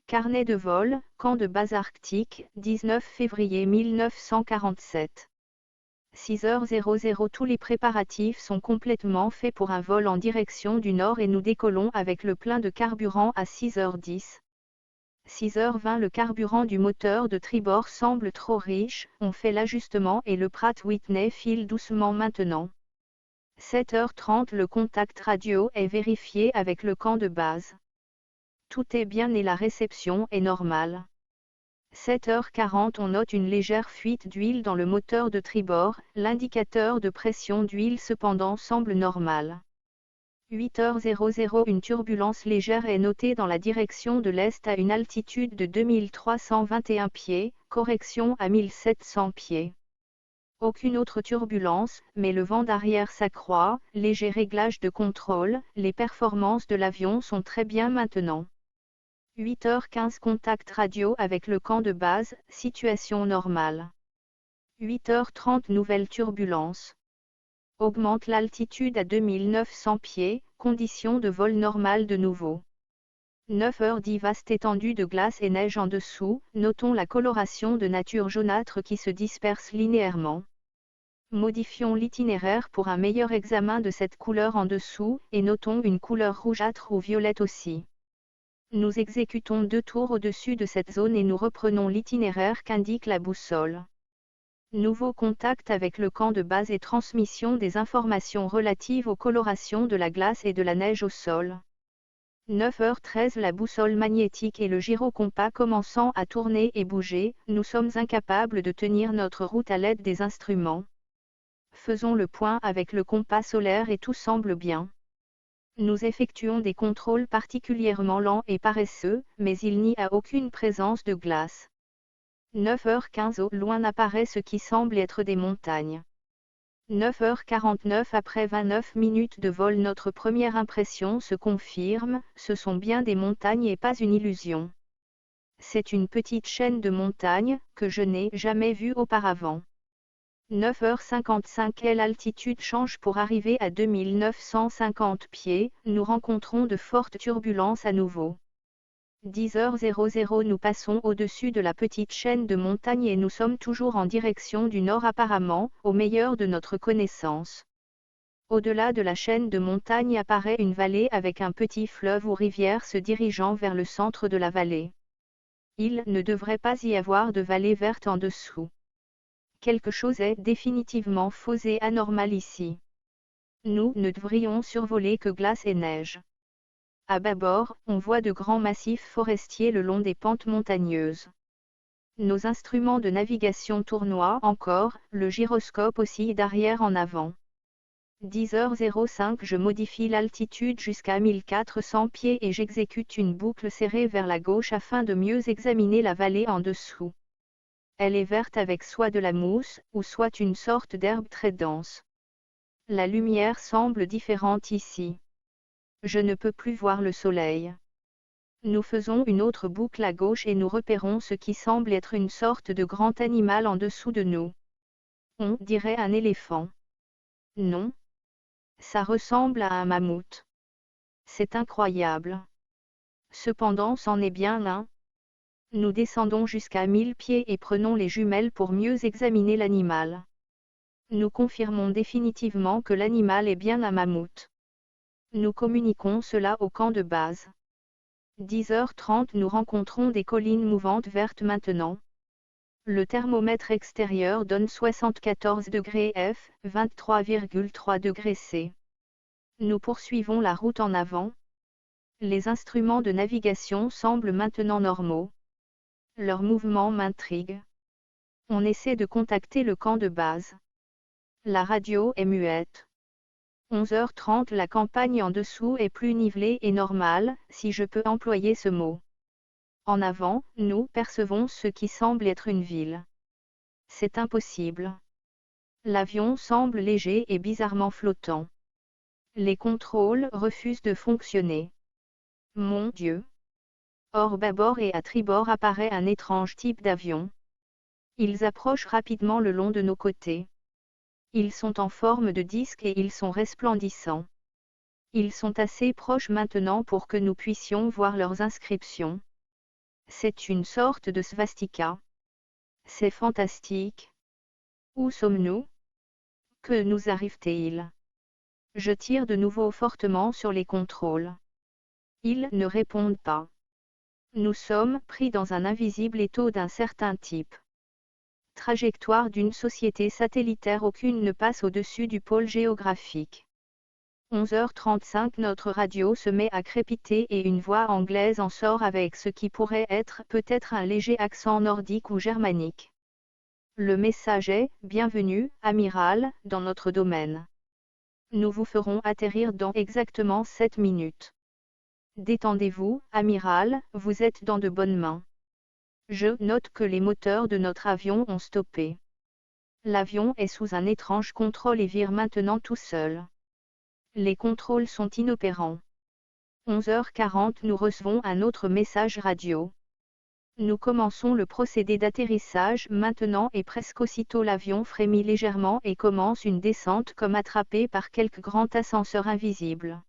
Carnet de vol, camp de base arctique, 19 février 1947. 6h00. Tous les préparatifs sont complètement faits pour un vol en direction du nord et nous décollons avec le plein de carburant à 6h10. 6h20. Le carburant du moteur de tribord semble trop riche, on fait l'ajustement et le Pratt Whitney file doucement maintenant. 7h30. Le contact radio est vérifié avec le camp de base. Tout est bien et la réception est normale. 7h40. On note une légère fuite d'huile dans le moteur de tribord, l'indicateur de pression d'huile cependant semble normal. 8h00. Une turbulence légère est notée dans la direction de l'est à une altitude de 2321 pieds, correction à 1700 pieds. Aucune autre turbulence, mais le vent d'arrière s'accroît, léger réglage de contrôle, les performances de l'avion sont très bien maintenant. 8h15. Contact radio avec le camp de base, situation normale. 8h30. Nouvelle turbulence. Augmente l'altitude à 2900 pieds, conditions de vol normales de nouveau. 9h10. Vaste étendue de glace et neige en dessous, notons la coloration de nature jaunâtre qui se disperse linéairement. Modifions l'itinéraire pour un meilleur examen de cette couleur en dessous, et notons une couleur rougeâtre ou violette aussi. Nous exécutons 2 tours au-dessus de cette zone et nous reprenons l'itinéraire qu'indique la boussole. Nouveau contact avec le camp de base et transmission des informations relatives aux colorations de la glace et de la neige au sol. 9h13. La boussole magnétique et le gyrocompas commençant à tourner et bouger, nous sommes incapables de tenir notre route à l'aide des instruments. Faisons le point avec le compas solaire et tout semble bien. Nous effectuons des contrôles particulièrement lents et paresseux, mais il n'y a aucune présence de glace. 9h15. Au loin apparaît ce qui semble être des montagnes. 9h49. Après 29 minutes de vol, notre première impression se confirme, ce sont bien des montagnes et pas une illusion. C'est une petite chaîne de montagnes, que je n'ai jamais vue auparavant. 9h55. Quelle altitude change pour arriver à 2950 pieds, nous rencontrons de fortes turbulences à nouveau. 10h00. Nous passons au-dessus de la petite chaîne de montagnes et nous sommes toujours en direction du nord apparemment, au meilleur de notre connaissance. Au-delà de la chaîne de montagnes apparaît une vallée avec un petit fleuve ou rivière se dirigeant vers le centre de la vallée. Il ne devrait pas y avoir de vallée verte en dessous. Quelque chose est définitivement faux et anormal ici. Nous ne devrions survoler que glace et neige. À bâbord, on voit de grands massifs forestiers le long des pentes montagneuses. Nos instruments de navigation tournoient encore, le gyroscope oscille d'arrière en avant. 10h05. Je modifie l'altitude jusqu'à 1400 pieds et j'exécute une boucle serrée vers la gauche afin de mieux examiner la vallée en dessous. Elle est verte avec soit de la mousse, ou soit une sorte d'herbe très dense. La lumière semble différente ici. Je ne peux plus voir le soleil. Nous faisons une autre boucle à gauche et nous repérons ce qui semble être une sorte de grand animal en dessous de nous. On dirait un éléphant. Non. Ça ressemble à un mammouth. C'est incroyable. Cependant, c'en est bien un. Nous descendons jusqu'à 1000 pieds et prenons les jumelles pour mieux examiner l'animal. Nous confirmons définitivement que l'animal est bien un mammouth. Nous communiquons cela au camp de base. 10h30. Nous rencontrons des collines mouvantes vertes maintenant. Le thermomètre extérieur donne 74 degrés F, 23,3 degrés C. Nous poursuivons la route en avant. Les instruments de navigation semblent maintenant normaux. Leur mouvement m'intrigue. On essaie de contacter le camp de base. La radio est muette. 11h30. La campagne en dessous est plus nivelée et normale, si je peux employer ce mot. En avant, nous percevons ce qui semble être une ville. C'est impossible. L'avion semble léger et bizarrement flottant. Les contrôles refusent de fonctionner. Mon Dieu! Hors bâbord et à tribord apparaît un étrange type d'avion. Ils approchent rapidement le long de nos côtés. Ils sont en forme de disque et ils sont resplendissants. Ils sont assez proches maintenant pour que nous puissions voir leurs inscriptions. C'est une sorte de svastika. C'est fantastique. Où sommes-nous? Que nous arrive-t-il? Je tire de nouveau fortement sur les contrôles. Ils ne répondent pas. Nous sommes pris dans un invisible étau d'un certain type. Trajectoire d'une société satellitaire, aucune ne passe au-dessus du pôle géographique. 11h35, notre radio se met à crépiter et une voix anglaise en sort avec ce qui pourrait être peut-être un léger accent nordique ou germanique. Le message est: bienvenue, amiral, dans notre domaine. Nous vous ferons atterrir dans exactement 7 minutes. Détendez-vous, amiral, vous êtes dans de bonnes mains. Je note que les moteurs de notre avion ont stoppé. L'avion est sous un étrange contrôle et vire maintenant tout seul. Les contrôles sont inopérants. 11h40, nous recevons un autre message radio. Nous commençons le procédé d'atterrissage maintenant et presque aussitôt l'avion frémit légèrement et commence une descente comme attrapé par quelque grand ascenseur invisible.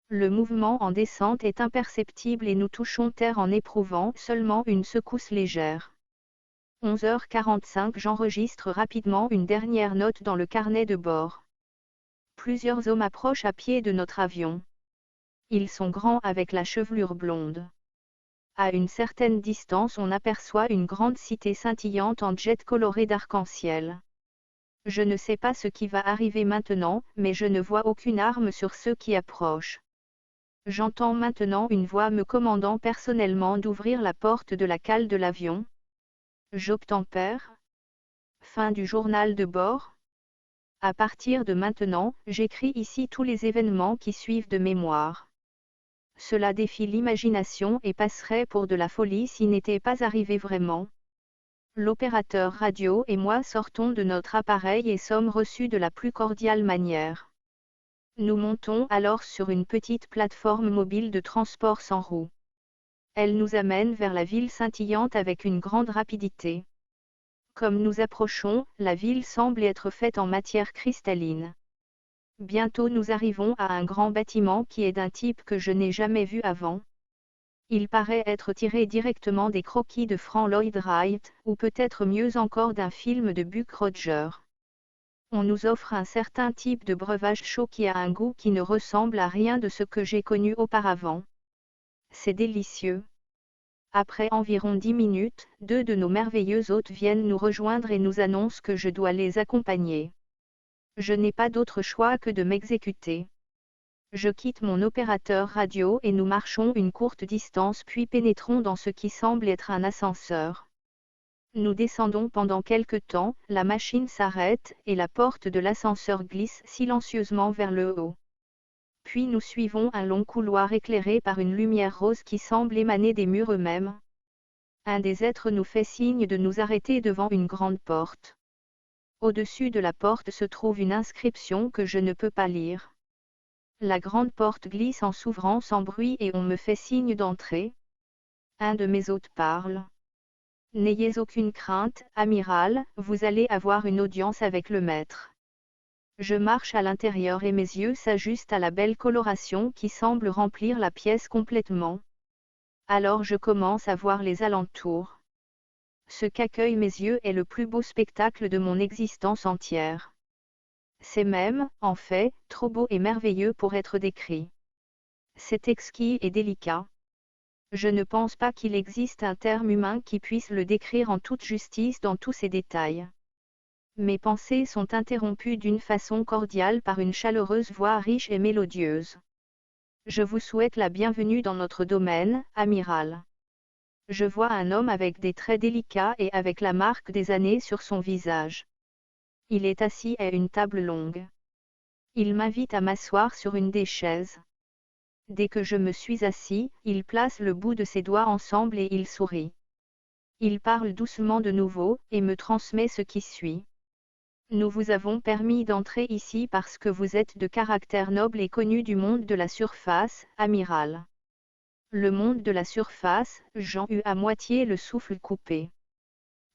Le mouvement en descente est imperceptible et nous touchons terre en éprouvant seulement une secousse légère. 11h45, j'enregistre rapidement une dernière note dans le carnet de bord. Plusieurs hommes approchent à pied de notre avion. Ils sont grands avec la chevelure blonde. À une certaine distance, on aperçoit une grande cité scintillante en jets colorés d'arc-en-ciel. Je ne sais pas ce qui va arriver maintenant, mais je ne vois aucune arme sur ceux qui approchent. J'entends maintenant une voix me commandant personnellement d'ouvrir la porte de la cale de l'avion. J'obtempère. Fin du journal de bord. À partir de maintenant, j'écris ici tous les événements qui suivent de mémoire. Cela défie l'imagination et passerait pour de la folie s'il n'était pas arrivé vraiment. L'opérateur radio et moi sortons de notre appareil et sommes reçus de la plus cordiale manière. Nous montons alors sur une petite plateforme mobile de transport sans roues. Elle nous amène vers la ville scintillante avec une grande rapidité. Comme nous approchons, la ville semble être faite en matière cristalline. Bientôt nous arrivons à un grand bâtiment qui est d'un type que je n'ai jamais vu avant. Il paraît être tiré directement des croquis de Frank Lloyd Wright, ou peut-être mieux encore d'un film de Buck Rogers. On nous offre un certain type de breuvage chaud qui a un goût qui ne ressemble à rien de ce que j'ai connu auparavant. C'est délicieux. Après environ 10 minutes, 2 de nos merveilleux hôtes viennent nous rejoindre et nous annoncent que je dois les accompagner. Je n'ai pas d'autre choix que de m'exécuter. Je quitte mon opérateur radio et nous marchons une courte distance puis pénétrons dans ce qui semble être un ascenseur. Nous descendons pendant quelque temps, la machine s'arrête et la porte de l'ascenseur glisse silencieusement vers le haut. Puis nous suivons un long couloir éclairé par une lumière rose qui semble émaner des murs eux-mêmes. Un des êtres nous fait signe de nous arrêter devant une grande porte. Au-dessus de la porte se trouve une inscription que je ne peux pas lire. La grande porte glisse en s'ouvrant sans bruit et on me fait signe d'entrer. Un de mes hôtes parle. N'ayez aucune crainte, amiral, vous allez avoir une audience avec le maître. Je marche à l'intérieur et mes yeux s'ajustent à la belle coloration qui semble remplir la pièce complètement. Alors je commence à voir les alentours. Ce qu'accueillent mes yeux est le plus beau spectacle de mon existence entière. C'est même, en fait, trop beau et merveilleux pour être décrit. C'est exquis et délicat. Je ne pense pas qu'il existe un terme humain qui puisse le décrire en toute justice dans tous ses détails. Mes pensées sont interrompues d'une façon cordiale par une chaleureuse voix riche et mélodieuse. Je vous souhaite la bienvenue dans notre domaine, amiral. Je vois un homme avec des traits délicats et avec la marque des années sur son visage. Il est assis à une table longue. Il m'invite à m'asseoir sur une des chaises. Dès que je me suis assis, il place le bout de ses doigts ensemble et il sourit. Il parle doucement de nouveau, et me transmet ce qui suit. Nous vous avons permis d'entrer ici parce que vous êtes de caractère noble et connu du monde de la surface, amiral. Le monde de la surface, Jean eut à moitié le souffle coupé.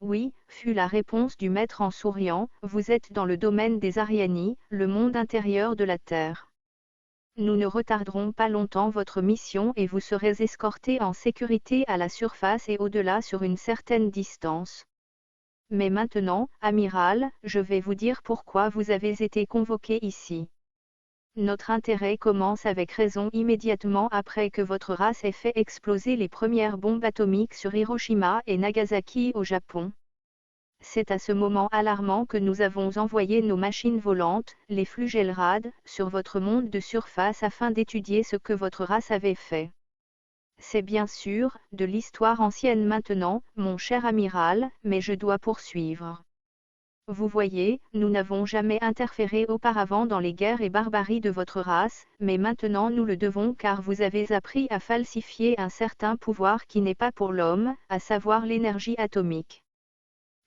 Oui, fut la réponse du maître en souriant, vous êtes dans le domaine des Ariani, le monde intérieur de la Terre. Nous ne retarderons pas longtemps votre mission et vous serez escorté en sécurité à la surface et au-delà sur une certaine distance. Mais maintenant, amiral, je vais vous dire pourquoi vous avez été convoqué ici. Notre intérêt commence avec raison immédiatement après que votre race ait fait exploser les premières bombes atomiques sur Hiroshima et Nagasaki au Japon. C'est à ce moment alarmant que nous avons envoyé nos machines volantes, les Flugelrad, sur votre monde de surface afin d'étudier ce que votre race avait fait. C'est bien sûr, de l'histoire ancienne maintenant, mon cher amiral, mais je dois poursuivre. Vous voyez, nous n'avons jamais interféré auparavant dans les guerres et barbaries de votre race, mais maintenant nous le devons car vous avez appris à falsifier un certain pouvoir qui n'est pas pour l'homme, à savoir l'énergie atomique.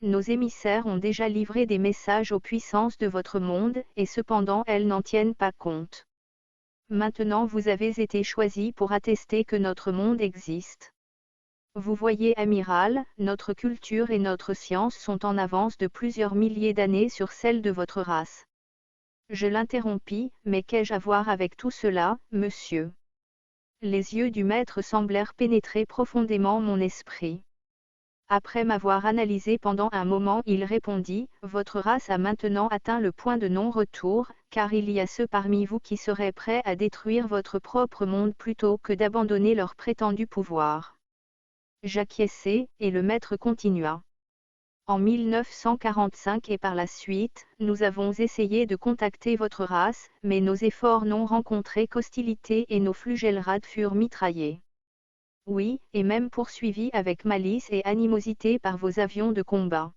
Nos émissaires ont déjà livré des messages aux puissances de votre monde, et cependant elles n'en tiennent pas compte. Maintenant vous avez été choisi pour attester que notre monde existe. Vous voyez amiral, notre culture et notre science sont en avance de plusieurs milliers d'années sur celles de votre race. Je l'interrompis, mais qu'ai-je à voir avec tout cela, monsieur? Les yeux du maître semblèrent pénétrer profondément mon esprit. Après m'avoir analysé pendant un moment, il répondit, votre race a maintenant atteint le point de non-retour, car il y a ceux parmi vous qui seraient prêts à détruire votre propre monde plutôt que d'abandonner leur prétendu pouvoir. J'acquiesçai, et le maître continua. En 1945 et par la suite, nous avons essayé de contacter votre race, mais nos efforts n'ont rencontré qu'hostilité et nos Flugelrad furent mitraillés. Oui, et même poursuivis avec malice et animosité par vos avions de combat.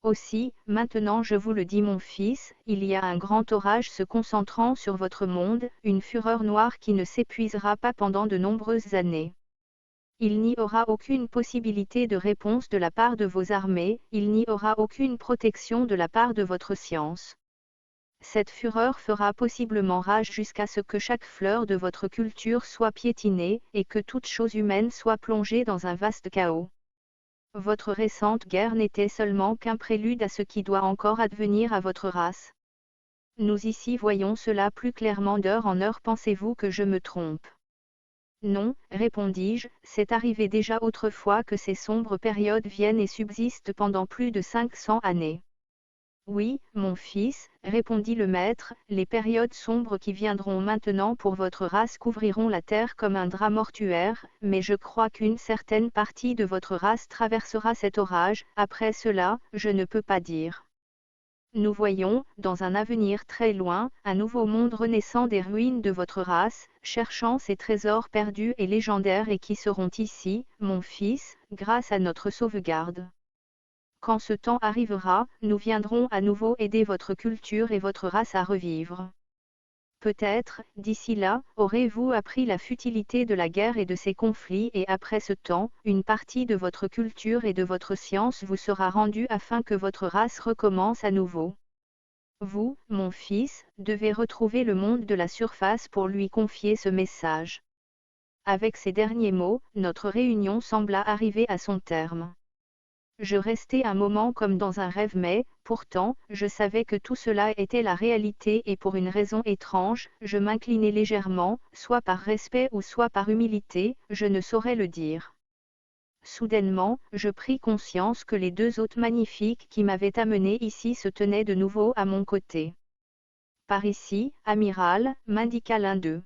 Aussi, maintenant je vous le dis mon fils, il y a un grand orage se concentrant sur votre monde, une fureur noire qui ne s'épuisera pas pendant de nombreuses années. Il n'y aura aucune possibilité de réponse de la part de vos armées, il n'y aura aucune protection de la part de votre science. Cette fureur fera possiblement rage jusqu'à ce que chaque fleur de votre culture soit piétinée, et que toute chose humaine soit plongée dans un vaste chaos. Votre récente guerre n'était seulement qu'un prélude à ce qui doit encore advenir à votre race. Nous ici voyons cela plus clairement d'heure en heure. Pensez-vous que je me trompe? Non, répondis-je, c'est arrivé déjà autrefois que ces sombres périodes viennent et subsistent pendant plus de 500 années. Oui, mon fils, répondit le maître, les périodes sombres qui viendront maintenant pour votre race couvriront la terre comme un drap mortuaire, mais je crois qu'une certaine partie de votre race traversera cet orage, après cela, je ne peux pas dire. Nous voyons, dans un avenir très loin, un nouveau monde renaissant des ruines de votre race, cherchant ces trésors perdus et légendaires et qui seront ici, mon fils, grâce à notre sauvegarde. Quand ce temps arrivera, nous viendrons à nouveau aider votre culture et votre race à revivre. Peut-être, d'ici là, aurez-vous appris la futilité de la guerre et de ses conflits et après ce temps, une partie de votre culture et de votre science vous sera rendue afin que votre race recommence à nouveau. Vous, mon fils, devez retrouver le monde de la surface pour lui confier ce message. Avec ces derniers mots, notre réunion sembla arriver à son terme. Je restai un moment comme dans un rêve mais, pourtant, je savais que tout cela était la réalité et pour une raison étrange, je m'inclinai légèrement, soit par respect ou soit par humilité, je ne saurais le dire. Soudainement, je pris conscience que les deux hôtes magnifiques qui m'avaient amené ici se tenaient de nouveau à mon côté. Par ici, amiral, m'indiqua l'un d'eux.